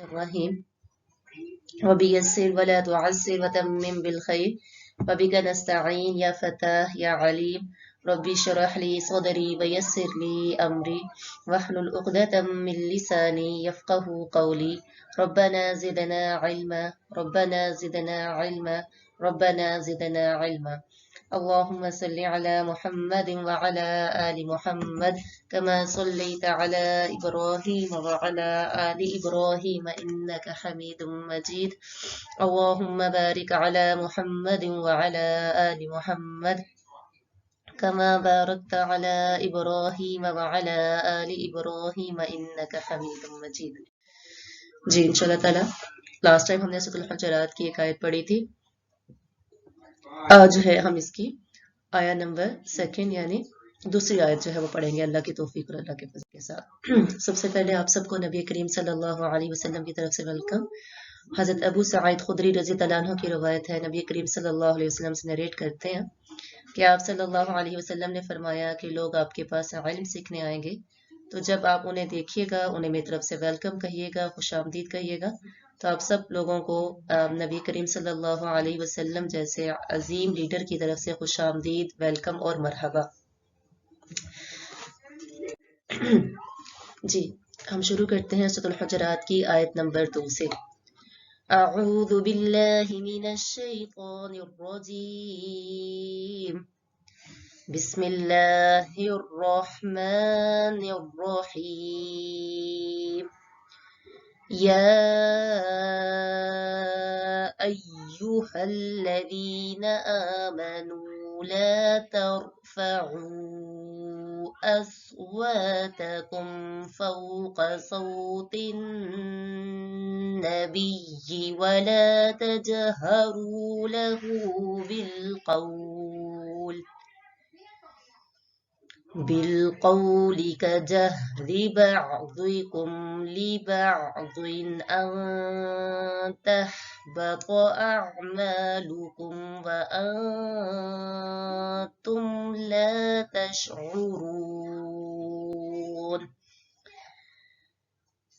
الرحيم وبيسر ولا تعسر وتمم بالخير وبك نستعين يا فتاه يا عليم ربي اشرح لي صدري ويسر لي أمري واحلل عقدة من لساني يفقه قولي ربنا زدنا علما ربنا زدنا علما ربنا زدنا علما اللهم صل على محمد وعلى آل محمد كما صليت على إبراهيم وعلى آل إبراهيم إنك حميد مجيد اللهم بارك على محمد وعلى آل محمد كما باركت على إبراهيم وعلى آل إبراهيم إنك حميد مجيد. جی انشاءاللہ تعالی لاسٹ ٹائم ہم نے سورۃ الحجرات کی ایک آیت پڑھی تھی. آج ہے ہم اس کی آیا نمبر 2 یعنی دوسری آیت جو ہے وہ پڑھیں گے اللہ کی توفیق اور اللہ کے فضل کے ساتھ. سب سے پہلے آپ سب کو نبی کریم صلی اللہ علیہ وسلم کی طرف سے ویلکم. حضرت ابو سعید خدری رضی اللہ عنہ کی روایت ہے، نبی کریم صلی اللہ علیہ وسلم سے نریٹ کرتے ہیں کہ آپ صلی اللہ علیہ وسلم نے فرمایا کہ لوگ آپ کے پاس علم سیکھنے آئیں گے تو جب آپ انہیں دیکھیے گا انہیں میری طرف سے ویلکم کہیے گا، خوش آمدید کہیے گا. تو آپ سب لوگوں کو نبی کریم صلی اللہ علیہ وسلم جیسے عظیم لیڈر کی طرف سے خوش آمدید، ویلکم اور مرحبا. جی ہم شروع کرتے ہیں سورۃ الحجرات کی آیت نمبر 2 سے. اعوذ باللہ من الشیطان الرجیم بسم اللہ الرحمن الرحیم یا ایہا الذین آمنوا لا ترفعوا أصواتكم فوق صوت النبي ولا تجهروا له بالقول كجهر بعضكم لبعض أن تحبط أعمالكم وأنتم لا تشعرون.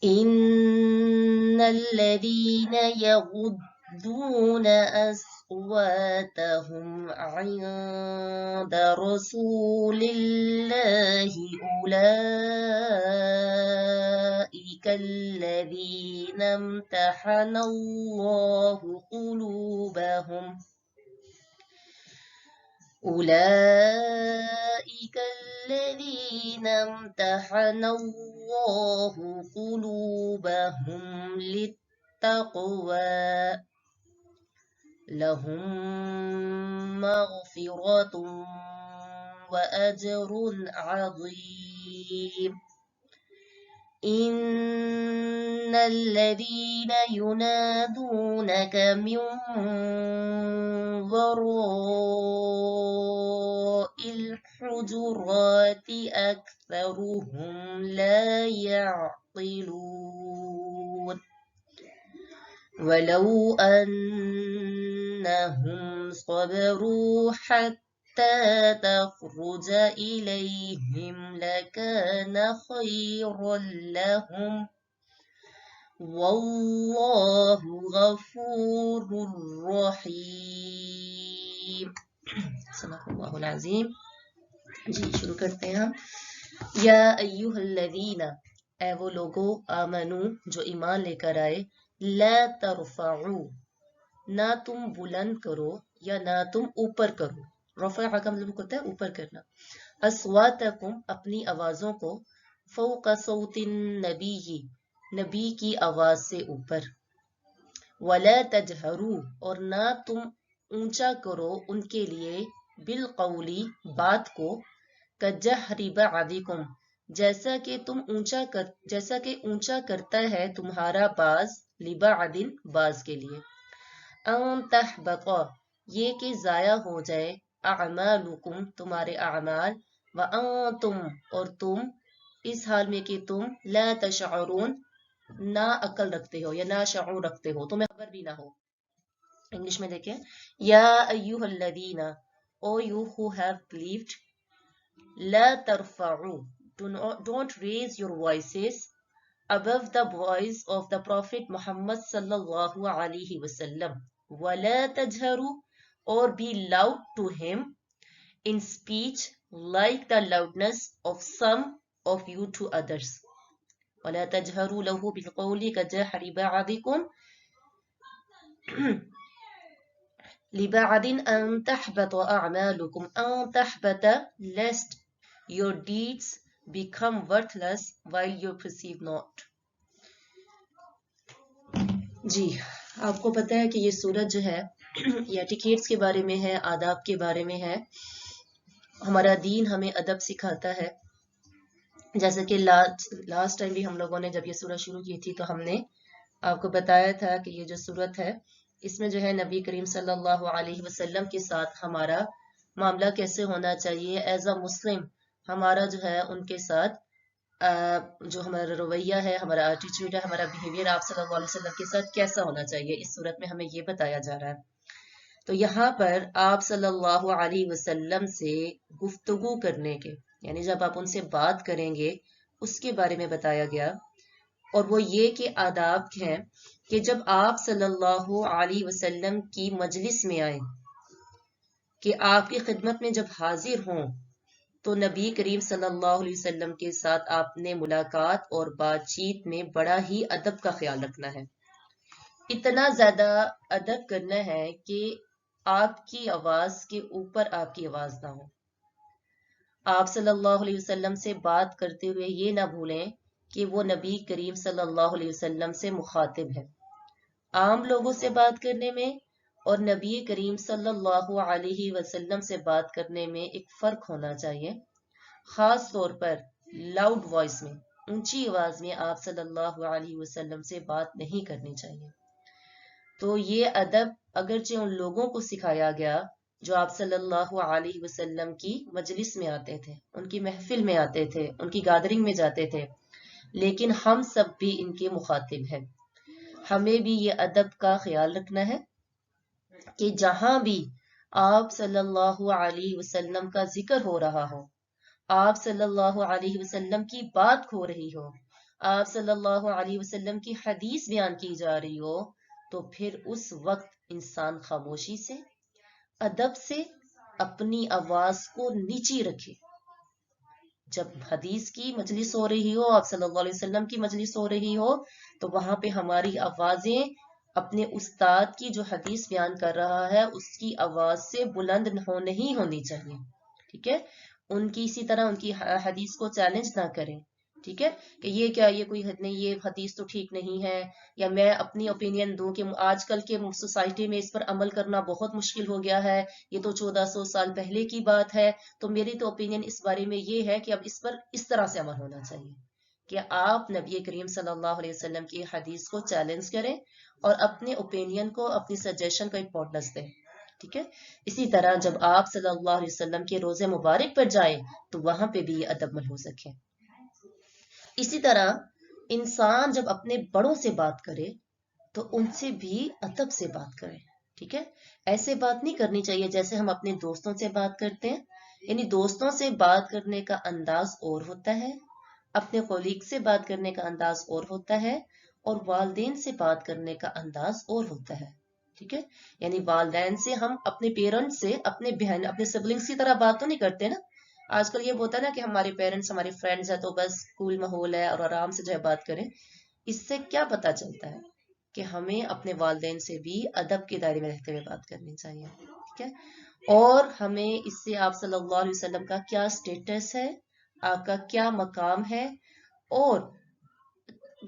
إن الذين يغضون أصواتهم عند رسول الله أولئك الذين امتحن الله قلوبهم أولئك الذين امتحن الله قلوبهم للتقوى لهم مغفرة وأجر عظيم. إن الذين ينادونك من وراء الحجرات أكثرهم لا يعقلون ولو أنهم صبروا حتى تخرج إليهم لكان خيرا لهم والله غفور رحيم. صدق اللہ العظیم. جی شروع کرتے ہیں ہم. یا ایہا الذین، اے وہ لوگو، آمنو جو ایمان لے کر آئے، لا ترفعوا نہ تم بلند کرو یا نہ تم اوپر کرو. رفع کا مطلب ہوتا ہے اوپر کرنا. اصواتکم اپنی آوازوں کو، فوق صوت النبی نبی کی آواز سے اوپر، ولا تجہروا اور نہ تم اونچا کرو ان کے لیے، بالقولی بات کو، کجہر بعضکم جیسا کہ اونچا کرتا ہے تمہارا بعض، لبعض بعض کے لیے، ان تحبط یہ کہ ضائع ہو جائے، اعمالکم تمہارے اعمال، وانتم اور تم اس حال میں کہ تم لا تشعرون نہ عقل رکھتے ہو یا نہ شعور رکھتے ہو، تمہیں خبر بھی نہ ہو. انگلش میں دیکھیں. یا ایہا الذین، او you who have believed، law ترفعوا don't raise your voices، above the voice of the Prophet Muhammad sallallahu alaihi wasallam. وَلَا تَجْهَرُوا, or be loud to him in speech like the loudness of some of you to others. وَلَا تَجْهَرُوا لَهُ بِالْقَوْلِ كَجَهْرِ بَعْضِكُمْ لِبَعْضٍ أَن تَحْبَطَ أَعْمَالُكُمْ أَن تَحْبَطَ, lest your deeds become worthless while you perceive not. جی آپ کو پتہ ہے کہ یہ سورت جو ہے یہ ایٹیکیٹس کے بارے میں ہے، آداب کے بارے میں ہے. ہمارا دین ہمیں ادب سکھاتا ہے. جیسے کہ لاسٹ ٹائم بھی ہم لوگوں نے جب یہ سورت شروع کی تھی تو ہم نے آپ کو بتایا تھا کہ یہ جو سورت ہے اس میں جو ہے نبی کریم صلی اللہ علیہ وسلم کے ساتھ ہمارا معاملہ کیسے ہونا چاہیے ایز اے مسلم. ہمارا جو ہے ان کے ساتھ جو ہمارا رویہ ہے، ہمارا ایٹیٹیوڈ ہے، ہمارا بیہیویئر آپ صلی اللہ علیہ وسلم کے ساتھ کیسا ہونا چاہیے، اس صورت میں ہمیں یہ بتایا جا رہا ہے. تو یہاں پر آپ صلی اللہ علیہ وسلم سے گفتگو کرنے کے، یعنی جب آپ ان سے بات کریں گے اس کے بارے میں بتایا گیا. اور وہ یہ کہ آداب ہیں کہ جب آپ صلی اللہ علیہ وسلم کی مجلس میں آئیں، کہ آپ کی خدمت میں جب حاضر ہوں تو نبی کریم صلی اللہ علیہ وسلم کے ساتھ آپ نے ملاقات اور بات چیت میں بڑا ہی ادب کا خیال رکھنا ہے. اتنا زیادہ ادب کرنا ہے کہ آپ کی آواز کے اوپر آپ کی آواز نہ ہو. آپ صلی اللہ علیہ وسلم سے بات کرتے ہوئے یہ نہ بھولیں کہ وہ نبی کریم صلی اللہ علیہ وسلم سے مخاطب ہے. عام لوگوں سے بات کرنے میں اور نبی کریم صلی اللہ علیہ وسلم سے بات کرنے میں ایک فرق ہونا چاہیے. خاص طور پر لاؤڈ وائس میں، اونچی آواز میں آپ صلی اللہ علیہ وسلم سے بات نہیں کرنی چاہیے. تو یہ ادب اگرچہ ان لوگوں کو سکھایا گیا جو آپ صلی اللہ علیہ وسلم کی مجلس میں آتے تھے، ان کی محفل میں آتے تھے، ان کی گیدرنگ میں جاتے تھے، لیکن ہم سب بھی ان کے مخاطب ہیں. ہمیں بھی یہ ادب کا خیال رکھنا ہے کہ جہاں بھی آپ صلی اللہ علیہ وسلم کا ذکر ہو رہا ہو، آپ صلی اللہ علیہ وسلم کی بات ہو رہی ہو، آپ صلی اللہ علیہ وسلم کی حدیث بیان کی جا رہی ہو، تو پھر اس وقت انسان خاموشی سے، ادب سے اپنی آواز کو نیچی رکھے. جب حدیث کی مجلس ہو رہی ہو، آپ صلی اللہ علیہ وسلم کی مجلس ہو رہی ہو، تو وہاں پہ ہماری آوازیں اپنے استاد کی جو حدیث بیان کر رہا ہے اس کی آواز سے بلند نہیں ہونی چاہیے. ٹھیک ہے، ان کی اسی طرح ان کی حدیث کو چیلنج نہ کریں. ٹھیک ہے، کہ یہ کیا، یہ کوئی حد نہیں، یہ حدیث تو ٹھیک نہیں ہے، یا میں اپنی اوپینین دوں کہ آج کل کے سوسائٹی میں اس پر عمل کرنا بہت مشکل ہو گیا ہے، یہ تو 1400 سال پہلے کی بات ہے، تو میری تو اوپینین اس بارے میں یہ ہے کہ اب اس پر اس طرح سے عمل ہونا چاہیے کہ آپ نبی کریم صلی اللہ علیہ وسلم کی حدیث کو چیلنج کریں اور اپنے اوپینین کو، اپنی سجیشن کو امپورٹنس دیں. ٹھیک ہے، اسی طرح جب آپ صلی اللہ علیہ وسلم کے روزے مبارک پر جائیں تو وہاں پہ بھی یہ ادب ملحوظ رکھیں. اسی طرح انسان جب اپنے بڑوں سے بات کرے تو ان سے بھی ادب سے بات کرے. ٹھیک ہے، ایسے بات نہیں کرنی چاہیے جیسے ہم اپنے دوستوں سے بات کرتے ہیں. یعنی دوستوں سے بات کرنے کا انداز اور ہوتا ہے، اپنے کولیگ سے بات کرنے کا انداز اور ہوتا ہے، اور والدین سے بات کرنے کا انداز اور ہوتا ہے. ٹھیک ہے، یعنی والدین سے ہم اپنے پیرنٹس سے، اپنے بہن، اپنے سبلنگس کی طرح بات تو نہیں کرتے نا. آج کل یہ ہوتا ہے نا کہ ہمارے پیرنٹس ہمارے فرینڈز ہیں تو بس کول ماحول ہے اور آرام سے جو ہے بات کریں. اس سے کیا پتا چلتا ہے کہ ہمیں اپنے والدین سے بھی ادب کے دائرے میں رہتے ہوئے بات کرنی چاہیے. ٹھیک ہے، اور ہمیں اس سے آپ صلی اللہ علیہ وسلم کا کیا سٹیٹس ہے، آپ کا کیا مقام ہے، اور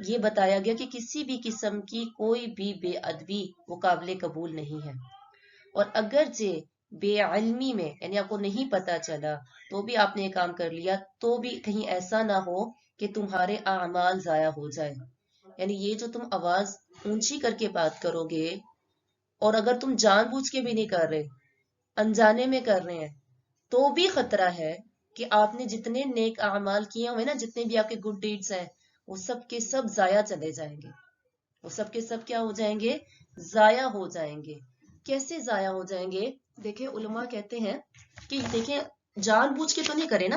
یہ بتایا گیا کہ کسی بھی قسم کی کوئی بھی بے ادبی وہ قابل قبول نہیں ہے. اور اگرچہ بے علمی میں، یعنی آپ کو نہیں پتا چلا تو بھی آپ نے یہ کام کر لیا، تو بھی کہیں ایسا نہ ہو کہ تمہارے اعمال ضائع ہو جائے. یعنی یہ جو تم آواز اونچی کر کے بات کرو گے، اور اگر تم جان بوجھ کے بھی نہیں کر رہے، انجانے میں کر رہے ہیں، تو بھی خطرہ ہے کہ آپ نے جتنے نیک اعمال کیے ہوئے نا، جتنے بھی آپ کے گڈ ڈیڈز ہیں، وہ سب کے سب ضائع چلے جائیں گے. وہ سب کے سب کیا ہو جائیں گے؟ ضائع ہو جائیں گے. کیسے ضائع ہو جائیں گے؟ دیکھیں علماء کہتے ہیں کہ دیکھیں جان بوجھ کے تو نہیں کرے نا،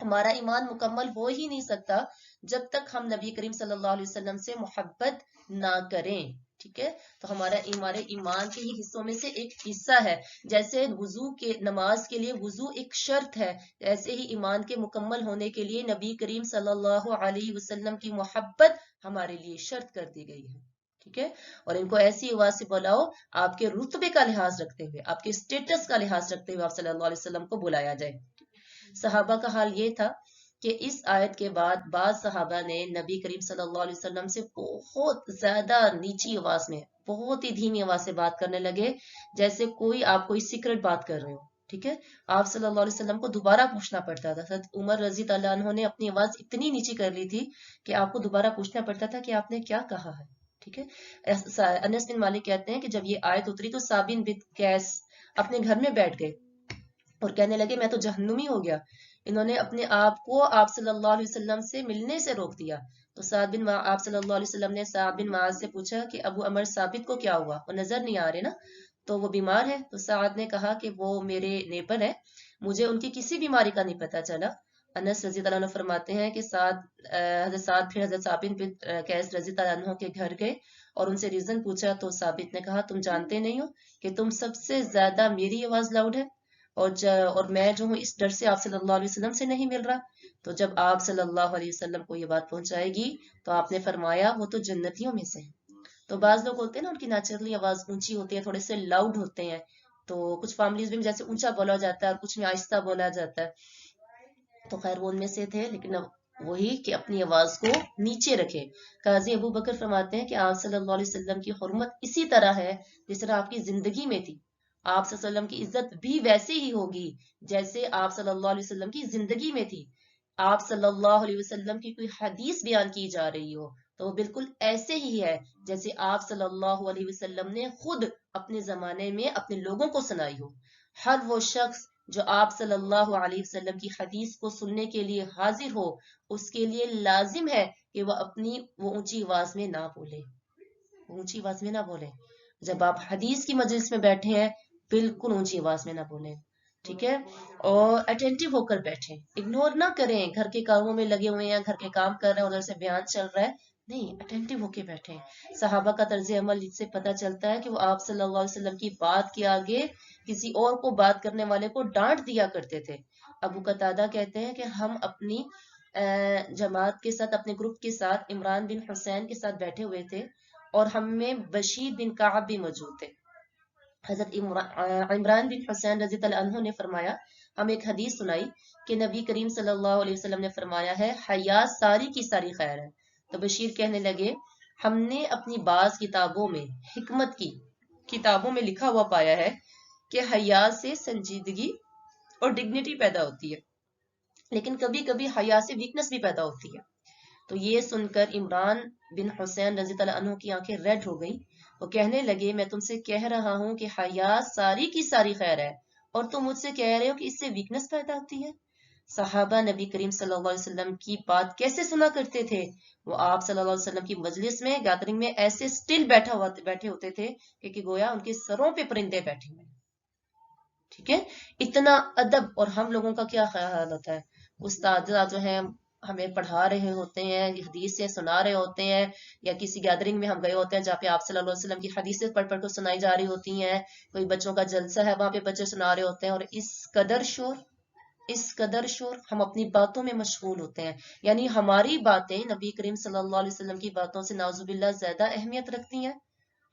ہمارا ایمان مکمل ہو ہی نہیں سکتا جب تک ہم نبی کریم صلی اللہ علیہ وسلم سے محبت نہ کریں. ٹھیک ہے، تو ہمارے ایمان کے ہی حصوں میں سے ایک حصہ ہے. جیسے وضو کے نماز کے لیے وضو ایک شرط ہے، ایسے ہی ایمان کے مکمل ہونے کے لیے نبی کریم صلی اللہ علیہ وسلم کی محبت ہمارے لیے شرط کر دی گئی ہے. ٹھیک ہے، اور ان کو ایسی آواز سے بلاؤ آپ کے رتبے کا لحاظ رکھتے ہوئے، آپ کے اسٹیٹس کا لحاظ رکھتے ہوئے آپ صلی اللہ علیہ وسلم کو بلایا جائے. صحابہ کا حال یہ تھا کہ اس آیت کے بعد بعض صحابہ نے نبی کریم صلی اللہ علیہ وسلم سے بہت زیادہ نیچی آواز میں، بہت ہی دھیمی آواز سے بات کرنے لگے، جیسے کوئی آپ کوئی سیکرٹ بات کر رہے ہو. ٹھیک ہے، آپ صلی اللہ علیہ وسلم کو دوبارہ پوچھنا پڑتا تھا. حضرت عمر رضی اللہ عنہ نے اپنی آواز اتنی نیچی کر لی تھی کہ آپ کو دوبارہ پوچھنا پڑتا تھا کہ آپ نے کیا کہا ہے. ٹھیک ہے، انس بن مالک کہتے ہیں کہ جب یہ آیت اتری تو ثابت بن قیس اپنے گھر میں بیٹھ گئے اور کہنے لگے میں تو جہنمی ہو گیا. انہوں نے اپنے آپ کو آپ صلی اللہ علیہ وسلم سے ملنے سے روک دیا. تو آپ صلی اللہ علیہ وسلم نے سعد بن معاذ سے پوچھا کہ ابو عمر ثابت کو کیا ہوا، وہ نظر نہیں آ رہے نا، تو وہ بیمار ہے. تو سعد نے کہا کہ وہ میرے نیبر ہے، مجھے ان کی کسی بیماری کا نہیں پتہ چلا. انس رضی اللہ عنہ فرماتے ہیں کہ حضرت سعد پھر حضرت ثابت بن قیس رضی اللہ عنہ کے گھر گئے اور ان سے ریزن پوچھا. تو ثابت نے کہا تم جانتے نہیں ہو کہ تم سب سے زیادہ میری آواز لاؤڈ ہے اور میں جو ہوں اس ڈر سے آپ صلی اللہ علیہ وسلم سے نہیں مل رہا. تو جب آپ صلی اللہ علیہ وسلم کو یہ بات پہنچائے گی تو آپ نے فرمایا وہ تو جنتیوں میں سے. تو بعض لوگ ہوتے ہیں نا ان کی نیچرلی آواز اونچی ہوتی ہے، تھوڑے سے لاؤڈ ہوتے ہیں، تو کچھ فیملیز میں جیسے اونچا بولا جاتا ہے اور کچھ میں آہستہ بولا جاتا ہے. تو خیر وہ ان میں سے تھے، لیکن وہی کہ اپنی آواز کو نیچے رکھے. قاضی ابو بکر فرماتے ہیں کہ آپ صلی اللہ علیہ وسلم کی حرمت اسی طرح ہے جس طرح آپ کی زندگی میں تھی. آپ صلی اللہ علیہ وسلم کی عزت بھی ویسے ہی ہوگی جیسے آپ صلی اللہ علیہ وسلم کی زندگی میں تھی. آپ صلی اللہ علیہ وسلم کی کوئی حدیث بیان کی جا رہی ہو تو وہ بالکل ایسے ہی ہے جیسے آپ صلی اللہ علیہ وسلم نے خود اپنے زمانے میں اپنے لوگوں کو سنائی ہو. ہر وہ شخص جو آپ صلی اللہ علیہ وسلم کی حدیث کو سننے کے لیے حاضر ہو، اس کے لیے لازم ہے کہ وہ اونچی آواز میں نہ بولے، اونچی آواز میں نہ بولے. جب آپ حدیث کی مجلس میں بیٹھے ہیں بالکل اونچی آواز میں نہ بولیں. ٹھیک ہے، اور اٹینٹیو ہو کر بیٹھیں، اگنور نہ کریں. گھر کے کاموں میں لگے ہوئے ہیں، گھر کے کام کر رہے ہیں، ادھر سے بیان چل رہا ہے، نہیں، اٹینٹیو ہو کے بیٹھیں. صحابہ کا طرز عمل اس سے پتہ چلتا ہے کہ وہ آپ صلی اللہ علیہ وسلم کی بات کے آگے کسی اور کو بات کرنے والے کو ڈانٹ دیا کرتے تھے. ابو قتادہ کہتے ہیں کہ ہم اپنی جماعت کے ساتھ، اپنے گروپ کے ساتھ عمران بن حسین کے ساتھ بیٹھے ہوئے تھے اور ہم میں بشیر بن کعب بھی موجود تھے. حضرت عمران بن حسین رضی اللہ عنہ نے فرمایا، ہم ایک حدیث سنائی کہ نبی کریم صلی اللہ علیہ وسلم نے فرمایا ہے حیا ساری کی ساری خیر ہے. تو بشیر کہنے لگے ہم نے اپنی بعض کتابوں میں، حکمت کی کتابوں میں لکھا ہوا پایا ہے کہ حیا سے سنجیدگی اور ڈگنیٹی پیدا ہوتی ہے، لیکن کبھی کبھی حیا سے ویکنس بھی پیدا ہوتی ہے. تو یہ سن کر عمران بن حسین رضی اللہ عنہ کی آنکھیں ریڈ ہو گئیں. وہ کہنے لگے میں تم سے کہہ رہا ہوں کہ حیا ساری کی ساری خیر ہے اور تم مجھ سے کہہ رہے ہو کہ اس سے ویکنس پیدا ہوتی ہے. صحابہ نبی کریم صلی اللہ علیہ وسلم کی بات کیسے سنا کرتے تھے؟ وہ آپ صلی اللہ علیہ وسلم کی مجلس میں، گیدرنگ میں ایسے سٹل بیٹھے ہوتے تھے کہ گویا ان کے سروں پہ پرندے بیٹھے ہوئے. ٹھیک ہے، اتنا ادب. اور ہم لوگوں کا کیا خیال ہوتا ہے؟ استاد جو ہیں ہمیں پڑھا رہے ہوتے ہیں، حدیث سے سنا رہے ہوتے ہیں، یا کسی گیدرنگ میں ہم گئے ہوتے ہیں جہاں پہ آپ صلی اللہ علیہ وسلم کی حدیثیں پڑھ پڑھ کر سنائی جا رہی ہوتی ہیں، کوئی بچوں کا جلسہ ہے وہاں پہ بچے سنا رہے ہوتے ہیں، اور اس قدر شور ہم اپنی باتوں میں مشغول ہوتے ہیں. یعنی ہماری باتیں نبی کریم صلی اللہ علیہ وسلم کی باتوں سے نعوذ باللہ زیادہ اہمیت رکھتی ہیں.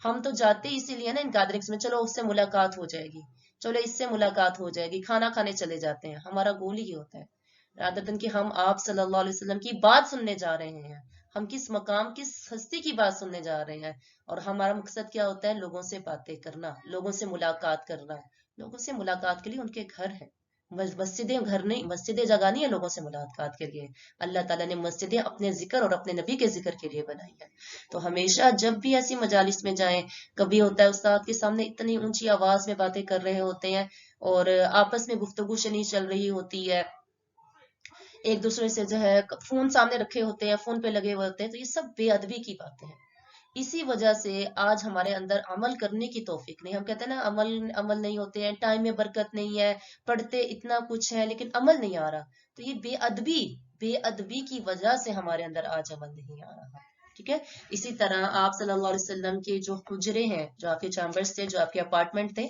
ہم تو جاتے اسی لیے نا ان گیدرنگز میں، چلو اس سے ملاقات ہو جائے گی، چلو اس سے ملاقات ہو جائے گی، کھانا کھانے چلے جاتے ہیں. ہمارا گول ہی ہوتا ہے رادر دن کہ ہم آپ صلی اللہ علیہ وسلم کی بات سننے جا رہے ہیں، ہم کس مقام، کس ہستی کی بات سننے جا رہے ہیں، اور ہمارا مقصد کیا ہوتا ہے؟ لوگوں سے باتیں کرنا، لوگوں سے ملاقات کرنا. لوگوں سے ملاقات کے لیے ان کے گھر ہیں، مسجدیں گھر نہیں، مسجدیں جگہ نہیں ہے لوگوں سے ملاقات کے لیے. اللہ تعالیٰ نے مسجدیں اپنے ذکر اور اپنے نبی کے ذکر کے لیے بنائی ہیں. تو ہمیشہ جب بھی ایسی مجالس میں جائیں، کبھی ہوتا ہے استاد کے سامنے اتنی اونچی آواز میں باتیں کر رہے ہوتے ہیں اور آپس میں گفتگو شنی چل رہی ہوتی ہے، ایک دوسرے سے جو ہے فون سامنے رکھے ہوتے ہیں، فون پہ لگے ہوئے ہوتے ہیں، تو یہ سب بے ادبی کی باتیں ہیں. اسی وجہ سے آج ہمارے اندر عمل کرنے کی توفیق نہیں. ہم کہتے ہیں نا عمل نہیں ہوتے ہیں، ٹائم میں برکت نہیں ہے، پڑھتے اتنا کچھ ہے لیکن عمل نہیں آ رہا. تو یہ بے ادبی کی وجہ سے ہمارے اندر آج عمل نہیں آ رہا. ٹھیک ہے. اسی طرح آپ صلی اللہ علیہ وسلم کے جو حجرے ہیں، جو آپ کے چیمبرز تھے، جو آپ کے اپارٹمنٹ تھے،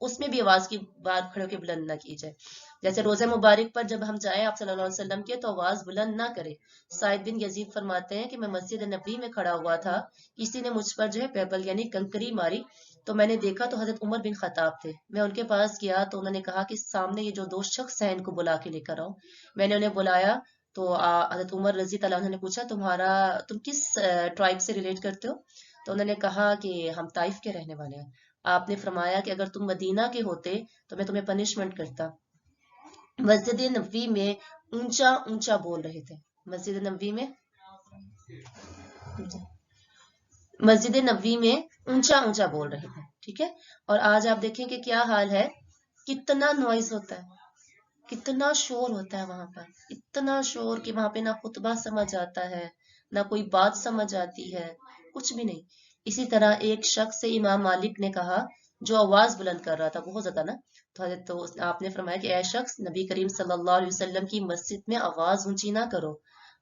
اس میں بھی آواز کی بات کھڑے ہو کے بلند نہ کی جائے. جیسے روزہ مبارک پر جب ہم جائیں آپ صلی اللہ علیہ وسلم کے تو آواز بلند نہ کرے. سعید بن یزید فرماتے ہیں کہ میں مسجد نبی میں کھڑا ہوا تھا، کسی نے مجھ پر جو ہے پیبل یعنی کنکری ماری، تو میں نے دیکھا تو حضرت عمر بن خطاب تھے. میں ان کے پاس گیا تو انہوں نے کہا کہ سامنے یہ جو دو شخص ہیں ان کو بلا کے لے کر آؤ. میں نے انہیں بلایا تو حضرت عمر رضی اللہ عنہ نے پوچھا تم کس ٹرائب سے ریلیٹ کرتے ہو؟ تو انہوں نے کہا کہ ہم طائف کے رہنے والے ہیں. آپ نے فرمایا کہ اگر تم مدینہ کے ہوتے تو میں تمہیں پنشمنٹ کرتا. مسجد نبوی میں اونچا اونچا بول رہے تھے. مسجد نبوی میں اونچا اونچا بول رہے تھے. ٹھیک ہے. اور آج آپ دیکھیں کہ کیا حال ہے، کتنا نوائز ہوتا ہے، کتنا شور ہوتا ہے وہاں پر، اتنا شور کہ وہاں پہ نہ خطبہ سمجھ آتا ہے، نہ کوئی بات سمجھ آتی ہے، کچھ بھی نہیں. اسی طرح ایک شخص سے امام مالک نے کہا جو آواز بلند کر رہا تھا بہت زیادہ نا، تو آپ نے فرمایا کہ اے شخص، نبی کریم صلی اللہ علیہ وسلم کی مسجد میں آواز اونچی نہ کرو.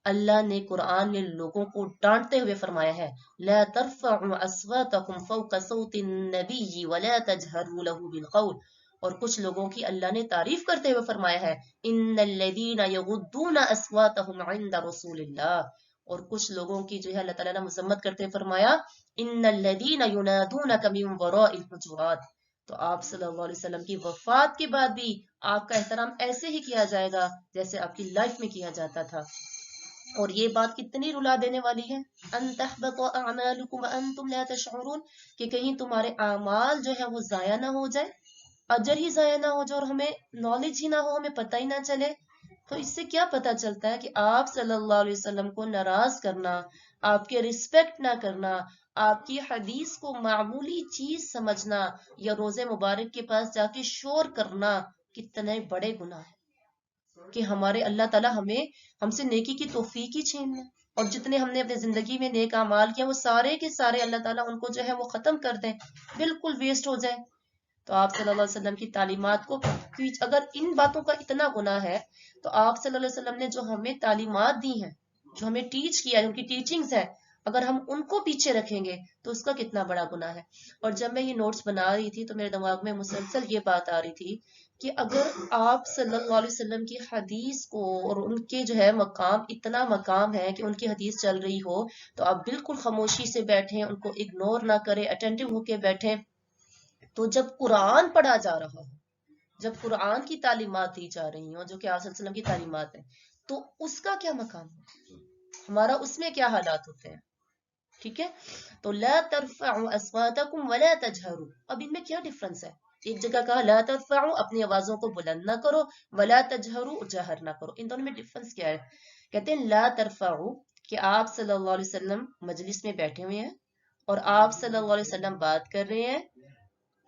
اللہ نے قرآن میں لوگوں کو ڈانٹتے ہوئے فرمایا ہے لا ترفعوا اصواتکم فوق صوت النبی ولا تجهروا له بالقول. اور کچھ لوگوں کی اللہ نے تعریف کرتے ہوئے فرمایا ہے ان الذین یغضون اصواتهم عند رسول اللہ. اور کچھ لوگوں کی جو ہے اللہ تعالیٰ نے مذمت کرتے ہوئے فرمایا ان الذین ینادونک من وراء الحجرات. تو آپ صلی اللہ علیہ وسلم کی وفات کے بعد بھی آپ کا احترام ایسے ہی کیا جائے گا جیسے آپ کی لائف میں کیا جاتا تھا. اور یہ بات کتنی رلا دینے والی ہے، ان تحبط اعمالکم وانتم لا تشعرون، کہ کہیں تمہارے اعمال جو ہے وہ ضائع نہ ہو جائے، اجر ہی ضائع نہ ہو جائے اور ہمیں نالج ہی نہ ہو، ہمیں پتہ ہی نہ چلے. تو اس سے کیا پتہ چلتا ہے کہ آپ صلی اللہ علیہ وسلم کو ناراض کرنا، آپ کے رسپیکٹ نہ کرنا، آپ کی حدیث کو معمولی چیز سمجھنا یا روزے مبارک کے پاس جا کے شور کرنا کتنے بڑے گناہ ہیں کہ ہمارے اللہ تعالیٰ ہم سے نیکی کی توفیق ہی چھین لیں، اور جتنے ہم نے اپنی زندگی میں نیک اعمال کیا وہ سارے کے سارے اللہ تعالیٰ ان کو جو ہے وہ ختم کر دیں، بالکل ویسٹ ہو جائے. تو آپ صلی اللہ علیہ وسلم کی تعلیمات کو، اگر ان باتوں کا اتنا گناہ ہے تو آپ صلی اللہ علیہ وسلم نے جو ہمیں تعلیمات دی ہیں، جو ہمیں ٹیچ کیا ہے، ان کی ٹیچنگز ہیں، اگر ہم ان کو پیچھے رکھیں گے تو اس کا کتنا بڑا گناہ ہے. اور جب میں یہ نوٹس بنا رہی تھی تو میرے دماغ میں مسلسل یہ بات آ رہی تھی کہ اگر آپ صلی اللہ علیہ وسلم کی حدیث کو، اور ان کے جو ہے مقام، اتنا مقام ہے کہ ان کی حدیث چل رہی ہو تو آپ بالکل خاموشی سے بیٹھیں، ان کو اگنور نہ کریں، اٹینٹو ہو کے بیٹھیں. تو جب قرآن پڑھا جا رہا ہو، جب قرآن کی تعلیمات دی جا رہی ہوں جو کہ آپ صلی اللہ علیہ وسلم کی تعلیمات ہیں، تو اس کا کیا مقام ہے، ہمارا اس میں کیا حالات ہوتے ہیں. ٹھیک ہے. تو لا ترفعوا اصواتکم ولا تجهروا، اب ان میں کیا ڈفرنس ہے؟ ایک جگہ کہا لا ترفعوا، اپنی آوازوں کو بلند نہ کرو، ولا تجهروا، جہر نہ کرو. ان دونوں میں ڈفرنس کیا ہے؟ کہتے ہیں لا ترفعوا کہ آپ صلی اللہ علیہ وسلم مجلس میں بیٹھے ہوئے ہیں اور آپ صلی اللہ علیہ وسلم بات کر رہے ہیں،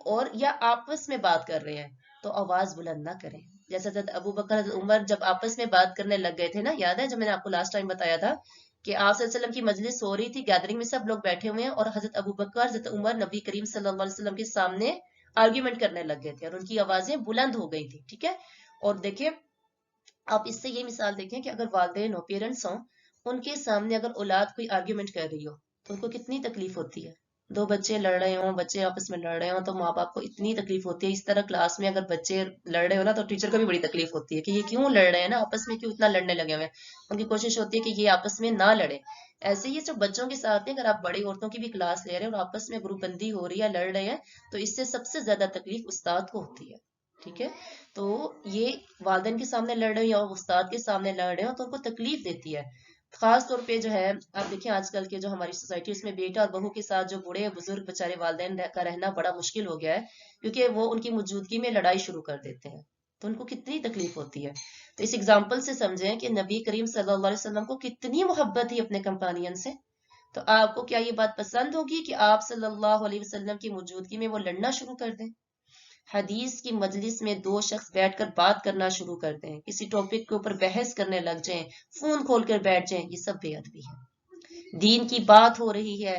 اور یا آپس میں بات کر رہے ہیں تو آواز بلند نہ کریں. جیسے حضرت ابو بکر، حضرت عمر جب آپس میں بات کرنے لگ گئے تھے نا، یاد ہے جب میں نے آپ کو لاسٹ ٹائم بتایا تھا کہ آپ صلی اللہ علیہ وسلم کی مجلس ہو رہی تھی، گیدرنگ میں سب لوگ بیٹھے ہوئے ہیں، اور حضرت ابو بکر، حضرت عمر نبی کریم صلی اللہ علیہ وسلم کے سامنے آرگیومنٹ کرنے لگ گئے تھے اور ان کی آوازیں بلند ہو گئی تھی. ٹھیک ہے. اور دیکھیں آپ اس سے یہ مثال دیکھیں کہ اگر والدین ہو، پیرنٹس ہوں، ان کے سامنے اگر اولاد کوئی آرگیومنٹ کر رہی ہو تو ان کو کتنی تکلیف ہوتی ہے. دو بچے لڑ رہے ہوں، بچے آپس میں لڑ رہے ہوں تو ماں باپ کو اتنی تکلیف ہوتی ہے. اس طرح کلاس میں اگر بچے لڑ رہے ہو نا تو ٹیچر کو بھی بڑی تکلیف ہوتی ہے کہ یہ کیوں لڑ رہے ہیں نا آپس میں، کیوں اتنا لڑنے لگے ہوئے ہیں. ان کی کوشش ہوتی ہے کہ یہ آپس میں نہ لڑے. ایسے ہی صرف بچوں کے ساتھ نہیں، اگر آپ بڑی عورتوں کی بھی کلاس لے رہے ہیں اور آپس میں گروپ بندی ہو رہی ہے، لڑ رہے ہیں، تو اس سے سب سے زیادہ تکلیف استاد کو ہوتی ہے. ٹھیک ہے. تو یہ والدین کے سامنے لڑ رہے ہو یا استاد کے سامنے لڑ رہے ہو تو ان کو تکلیف دیتی ہے. خاص طور پہ جو ہے آپ دیکھیں آج کل کے جو ہماری سوسائٹی اس میں بیٹا اور بہو کے ساتھ جو بوڑھے بزرگ بچارے والدین کا رہنا بڑا مشکل ہو گیا ہے، کیونکہ وہ ان کی موجودگی میں لڑائی شروع کر دیتے ہیں تو ان کو کتنی تکلیف ہوتی ہے. تو اس اگزامپل سے سمجھیں کہ نبی کریم صلی اللہ علیہ وسلم کو کتنی محبت تھی اپنے کمپانین سے. تو آپ کو کیا یہ بات پسند ہوگی کہ آپ صلی اللہ علیہ وسلم کی موجودگی میں وہ لڑنا شروع کر دیں؟ حدیث کی مجلس میں دو شخص بیٹھ کر بات کرنا شروع کر دیں، کسی ٹاپک کے اوپر بحث کرنے لگ جائیں، فون کھول کر بیٹھ جائیں، یہ سب بے ادبی ہے. دین کی بات ہو رہی ہے،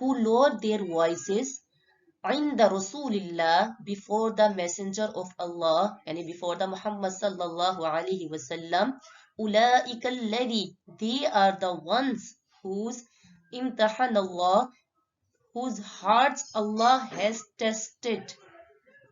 who lower their voices, عند رسول الله, before the messenger of Allah, yani before the Muhammad sallallahu alaihi wasallam, أولئك الذي, they are the ones whose امتحن Allah, whose hearts Allah has tested,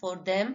for them,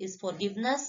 is forgiveness,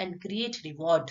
and great reward।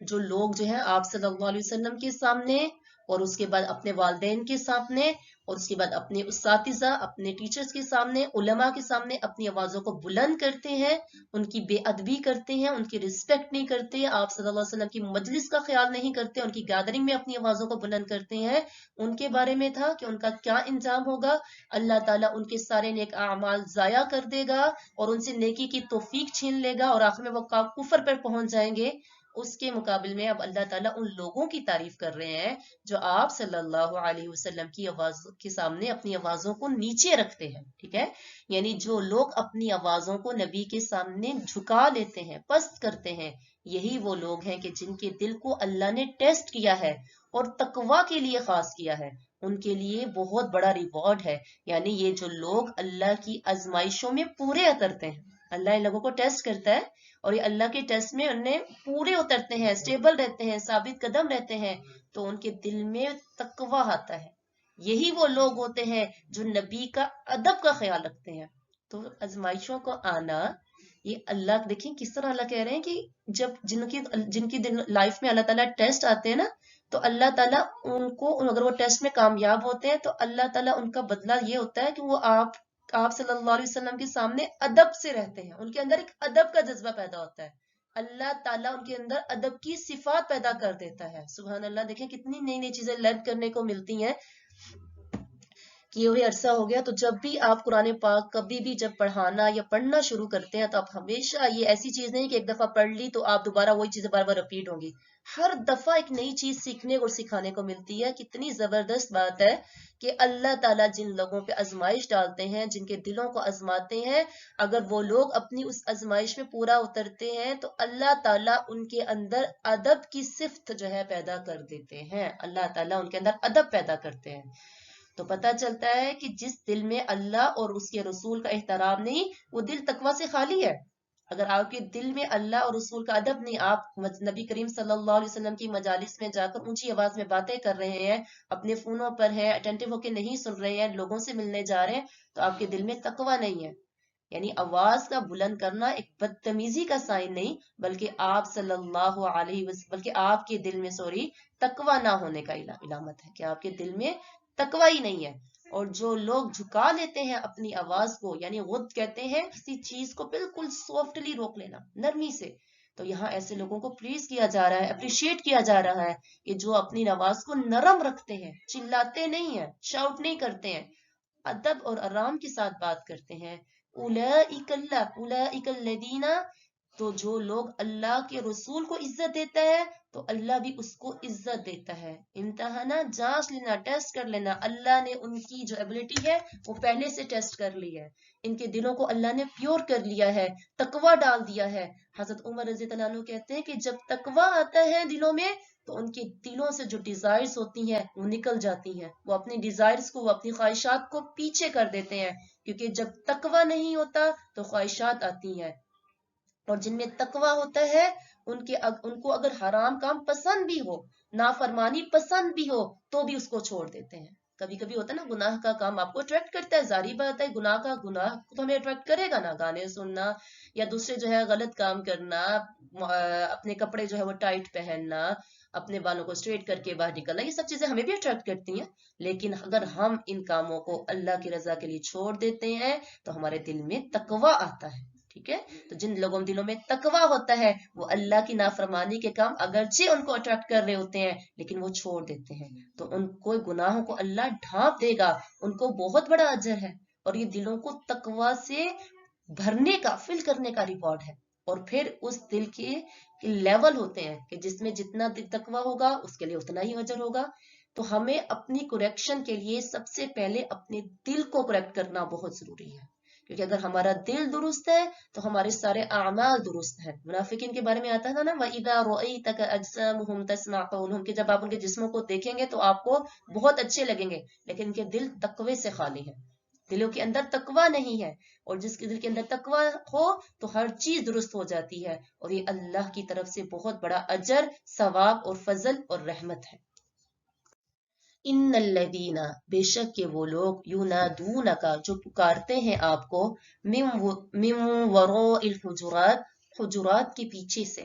جو لوگ جو ہیں آپ صلی اللہ علیہ وسلم کے سامنے اور اس کے بعد اپنے والدین کے سامنے اور اس کے بعد اپنے اساتذہ اپنے ٹیچرز کے سامنے علماء کے سامنے اپنی آوازوں کو بلند کرتے ہیں، ان کی بے ادبی کرتے ہیں، ان کی رسپیکٹ نہیں کرتے، آپ صلی اللہ علیہ وسلم کی مجلس کا خیال نہیں کرتے، ان کی گیدرنگ میں اپنی آوازوں کو بلند کرتے ہیں، ان کے بارے میں تھا کہ ان کا کیا انجام ہوگا، اللہ تعالیٰ ان کے سارے نیک اعمال ضائع کر دے گا اور ان سے نیکی کی توفیق چھین لے گا اور آخر میں وہ کفر پر پہنچ جائیں گے۔ اس کے مقابل میں اب اللہ تعالیٰ ان لوگوں کی تعریف کر رہے ہیں جو آپ صلی اللہ علیہ وسلم کی آواز کے سامنے اپنی آوازوں کو نیچے رکھتے ہیں، ٹھیک ہے، یعنی جو لوگ اپنی آوازوں کو نبی کے سامنے جھکا لیتے ہیں، پست کرتے ہیں، یہی وہ لوگ ہیں کہ جن کے دل کو اللہ نے ٹیسٹ کیا ہے اور تقوی کے لیے خاص کیا ہے، ان کے لیے بہت بڑا ریوارڈ ہے۔ یعنی یہ جو لوگ اللہ کی آزمائشوں میں پورے اترتے ہیں، اللہ ان لوگوں کو ٹیسٹ کرتا ہے اور یہ اللہ کے ٹیسٹ میں انہیں پورے اترتے ہیں، اسٹیبل رہتے ہیں، ثابت قدم رہتے ہیں، تو ان کے دل میں تقوی آتا ہے۔ یہی وہ لوگ ہوتے ہیں جو نبی کا ادب کا خیال رکھتے ہیں۔ تو آزمائشوں کو آنا، یہ اللہ دیکھیں کس طرح اللہ کہہ رہے ہیں کہ جب جن کی لائف میں اللہ تعالیٰ ٹیسٹ آتے ہیں نا، تو اللہ تعالیٰ ان کو اگر وہ ٹیسٹ میں کامیاب ہوتے ہیں تو اللہ تعالیٰ ان کا بدلہ یہ ہوتا ہے کہ وہ آپ صلی اللہ علیہ وسلم کے سامنے ادب سے رہتے ہیں، ان کے اندر ایک ادب کا جذبہ پیدا ہوتا ہے، اللہ تعالیٰ ان کے اندر ادب کی صفات پیدا کر دیتا ہے۔ سبحان اللہ، دیکھیں کتنی نئی نئی چیزیں لرن کرنے کو ملتی ہیں کہ یہ عرصہ ہو گیا، تو جب بھی آپ قرآن پاک کبھی بھی جب پڑھانا یا پڑھنا شروع کرتے ہیں تو آپ ہمیشہ، یہ ایسی چیز نہیں کہ ایک دفعہ پڑھ لی تو آپ دوبارہ وہی چیزیں بار بار رپیٹ ہوں گی، ہر دفعہ ایک نئی چیز سیکھنے اور سکھانے کو ملتی ہے۔ کتنی زبردست بات ہے کہ اللہ تعالیٰ جن لوگوں پہ آزمائش ڈالتے ہیں، جن کے دلوں کو آزماتے ہیں، اگر وہ لوگ اپنی اس آزمائش میں پورا اترتے ہیں تو اللہ تعالیٰ ان کے اندر ادب کی صفت جو ہے پیدا کر دیتے ہیں، اللہ تعالیٰ ان کے اندر ادب پیدا کرتے ہیں۔ تو پتہ چلتا ہے کہ جس دل میں اللہ اور اس کے رسول کا احترام نہیں، وہ دل تقوی سے خالی ہے۔ اگر آپ کے دل میں اللہ اور رسول کا ادب نہیں، آپ نبی کریم صلی اللہ علیہ وسلم کی مجالس میں جا کر اونچی آواز میں باتیں کر رہے ہیں، اپنے فونوں پر ہیں، اٹینٹیو ہو کے نہیں سن رہے ہیں، لوگوں سے ملنے جا رہے ہیں، تو آپ کے دل میں تقوی نہیں ہے۔ یعنی آواز کا بلند کرنا ایک بدتمیزی کا سائن نہیں، بلکہ آپ صلی اللہ علیہ وسلم، بلکہ آپ کے دل میں تقوی نہ ہونے کا علامت ہے کہ آپ کے دل میں تقوی ہی نہیں ہے۔ اور جو لوگ جھکا لیتے ہیں اپنی آواز کو، یعنی غد کہتے ہیں کسی چیز کو بالکل سافٹلی روک لینا، نرمی سے، تو یہاں ایسے لوگوں کو پریز کیا جا رہا ہے، اپریشیٹ کیا جا رہا ہے کہ جو اپنی آواز کو نرم رکھتے ہیں، چلاتے نہیں ہیں، شاؤٹ نہیں کرتے ہیں، ادب اور آرام کے ساتھ بات کرتے ہیں۔ اولئک الذین، تو جو لوگ اللہ کے رسول کو عزت دیتا ہے تو اللہ بھی اس کو عزت دیتا ہے۔ امتحانہ جانچ لینا، ٹیسٹ کر لینا، اللہ نے ان کی جو ایبلٹی ہے وہ پہلے سے ٹیسٹ کر لی ہے، ان کے دلوں کو اللہ نے پیور کر لیا ہے، تقوی ڈال دیا ہے۔ حضرت عمر رضی اللہ عنہ کہتے ہیں کہ جب تقوی آتا ہے دلوں میں تو ان کے دلوں سے جو ڈیزائرز ہوتی ہیں وہ نکل جاتی ہیں، وہ اپنی ڈیزائرز کو، وہ اپنی خواہشات کو پیچھے کر دیتے ہیں، کیونکہ جب تقوی نہیں ہوتا تو خواہشات آتی ہیں، اور جن میں تقوی ہوتا ہے ان کو اگر حرام کام پسند بھی ہو، نافرمانی پسند بھی ہو، تو بھی اس کو چھوڑ دیتے ہیں۔ کبھی کبھی ہوتا ہے نا، گناہ کا کام آپ کو اٹریکٹ کرتا ہے، ظاہری بات ہے، گناہ تو ہمیں اٹریکٹ کرے گا نا، گانے سننا یا دوسرے جو ہے غلط کام کرنا، اپنے کپڑے جو ہے وہ ٹائٹ پہننا، اپنے بالوں کو اسٹریٹ کر کے باہر نکلنا، یہ سب چیزیں ہمیں بھی اٹریکٹ کرتی ہیں، لیکن اگر ہم ان کاموں کو اللہ کی رضا کے لیے چھوڑ دیتے ہیں تو ہمارے دل میں تقوی آتا ہے، ٹھیک ہے۔ تو جن لوگوں دلوں میں تقوی ہوتا ہے وہ اللہ کی نافرمانی کے کام اگرچہ ان کو اٹریکٹ کر رہے ہوتے ہیں لیکن وہ چھوڑ دیتے ہیں، تو ان کو گناہوں کو اللہ ڈھانپ دے گا، ان کو بہت بڑا اجر ہے، اور یہ دلوں کو تقوی سے بھرنے کا، فل کرنے کا ریوارڈ ہے۔ اور پھر اس دل کے لیول ہوتے ہیں کہ جس میں جتنا تقوی ہوگا اس کے لیے اتنا ہی اجر ہوگا۔ تو ہمیں اپنی کریکشن کے لیے سب سے پہلے اپنے دل کو کریکٹ کرنا بہت ضروری ہے، کیونکہ اگر ہمارا دل درست ہے تو ہمارے سارے اعمال درست ہیں۔ منافقین کے بارے میں آتا تھا نا، وَإِذَا رَأَيْتَ أَجْسَامُهُمْ تَسْمَعُ قَوْلُهُمْ، کہ جب آپ ان کے جسموں کو دیکھیں گے تو آپ کو بہت اچھے لگیں گے، لیکن ان کے دل تقوی سے خالی ہے، دلوں کے اندر تقوی نہیں ہے، اور جس کے دل کے اندر تقوی ہو تو ہر چیز درست ہو جاتی ہے، اور یہ اللہ کی طرف سے بہت بڑا اجر، ثواب اور فضل اور رحمت ہے۔ ان الذین، بے شک کہ وہ لوگ، ینادونک، جو پکارتے ہیں آپ کو، من وراء الحجرات، حجرات کے پیچھے سے،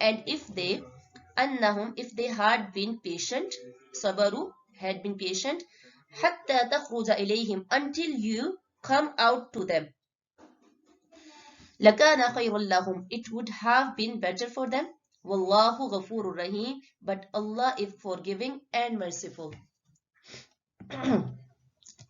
and if they had been patient, sabaru had been patient, hatta takhruja ilayhim until you come out to them, lakana khayrun lahum it would have been better for them, wallahu ghafurur rahim but Allah is forgiving and merciful।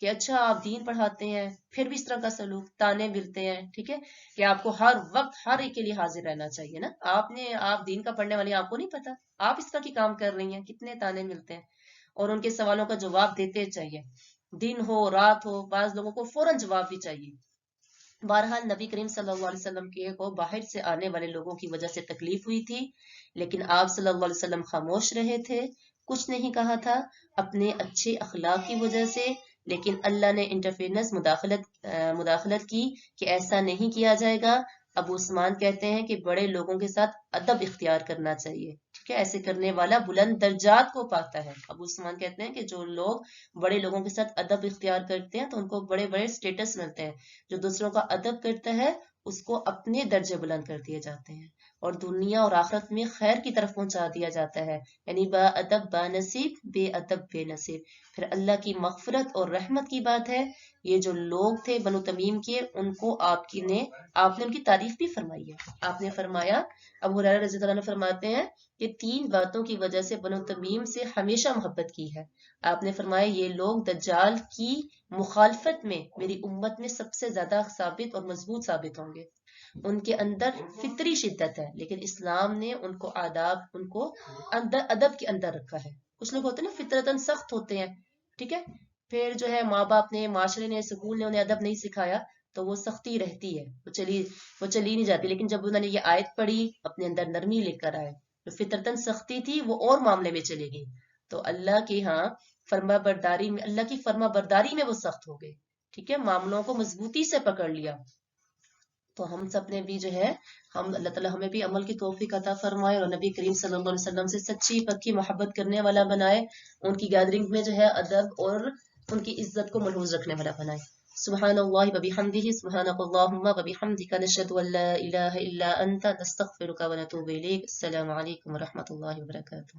کہ اچھا آپ دین پڑھاتے ہیں پھر بھی اس طرح کا سلوک، تانے ملتے ہیں، ٹھیک ہے، کہ آپ کو ہر وقت ہر ایک کے لیے حاضر رہنا چاہیے نا، آپ دین کا پڑھنے والی، آپ کو نہیں پتا آپ اس طرح کی کام کر رہی ہیں، کتنے تانے ملتے ہیں، اور ان کے سوالوں کا جواب دیتے چاہیے، دن ہو رات ہو، بعض لوگوں کو فوراً جواب بھی چاہیے۔ بہرحال نبی کریم صلی اللہ علیہ وسلم کے کو باہر سے آنے والے لوگوں کی وجہ سے تکلیف ہوئی تھی، لیکن آپ صلی اللہ علیہ وسلم خاموش رہے تھے، کچھ نہیں کہا تھا اپنے اچھے اخلاق کی وجہ سے، لیکن اللہ نے انٹرفیرنس، مداخلت کی کہ ایسا نہیں کیا جائے گا۔ ابو عثمان کہتے ہیں کہ بڑے لوگوں کے ساتھ ادب اختیار کرنا چاہیے، ٹھیک ہے، ایسے کرنے والا بلند درجات کو پاتا ہے۔ ابو عثمان کہتے ہیں کہ جو لوگ بڑے لوگوں کے ساتھ ادب اختیار کرتے ہیں تو ان کو بڑے بڑے سٹیٹس ملتے ہیں، جو دوسروں کا ادب کرتا ہے اس کو اپنے درجے بلند کر دیے جاتے ہیں، اور دنیا اور آخرت میں خیر کی طرف پہنچا دیا جاتا ہے، یعنی با ادب با نصیب، بے ادب بے نصیب۔ پھر اللہ کی مغفرت اور رحمت کی بات ہے، یہ جو لوگ تھے بنو تمیم کے، ان کو آپ نے ان کی تعریف بھی فرمائی ہے۔ آپ نے فرمایا، ابو ہریرہ رضی اللہ عنہ فرماتے ہیں کہ 3 باتوں کی وجہ سے بنو تمیم سے ہمیشہ محبت کی ہے۔ آپ نے فرمایا یہ لوگ دجال کی مخالفت میں میری امت میں سب سے زیادہ ثابت اور مضبوط ثابت ہوں گے، ان کے اندر فطری شدت ہے، لیکن اسلام نے ان کو ادب کے اندر رکھا ہے۔ کچھ لوگ ہوتے ہیں نا فطرتاً سخت ہوتے ہیں، ٹھیک ہے، پھر جو ہے ماں باپ نے، معاشرے نے، سکول نے انہیں ادب نہیں سکھایا تو وہ سختی رہتی ہے، وہ چلی نہیں جاتی، لیکن جب انہوں نے یہ آیت پڑھی اپنے اندر نرمی لے کر آئے، جو فطرتاً سختی تھی وہ اور معاملے میں چلے گئی، تو اللہ کی اللہ کی فرما برداری میں وہ سخت ہو گئے، ٹھیک ہے، معاملوں کو مضبوطی سے پکڑ لیا۔ تو ہم سب نے بھی جو ہے، اللہ تعالیٰ ہمیں بھی عمل کی توفیق عطا فرمائے، اور نبی کریم صلی اللہ علیہ وسلم سے سچی پکی محبت کرنے والا بنائے، ان کی گیدرنگ میں جو ہے ادب اور ان کی عزت کو ملحوظ رکھنے والا بنائے۔ سبحان اللہ وبحمدہ، سبحانک اللہم وبحمدک، نشہد ان لا الہ الا انت، نستغفرک ونتوب الیک۔ السلام علیکم ورحمۃ اللہ وبرکاتہ۔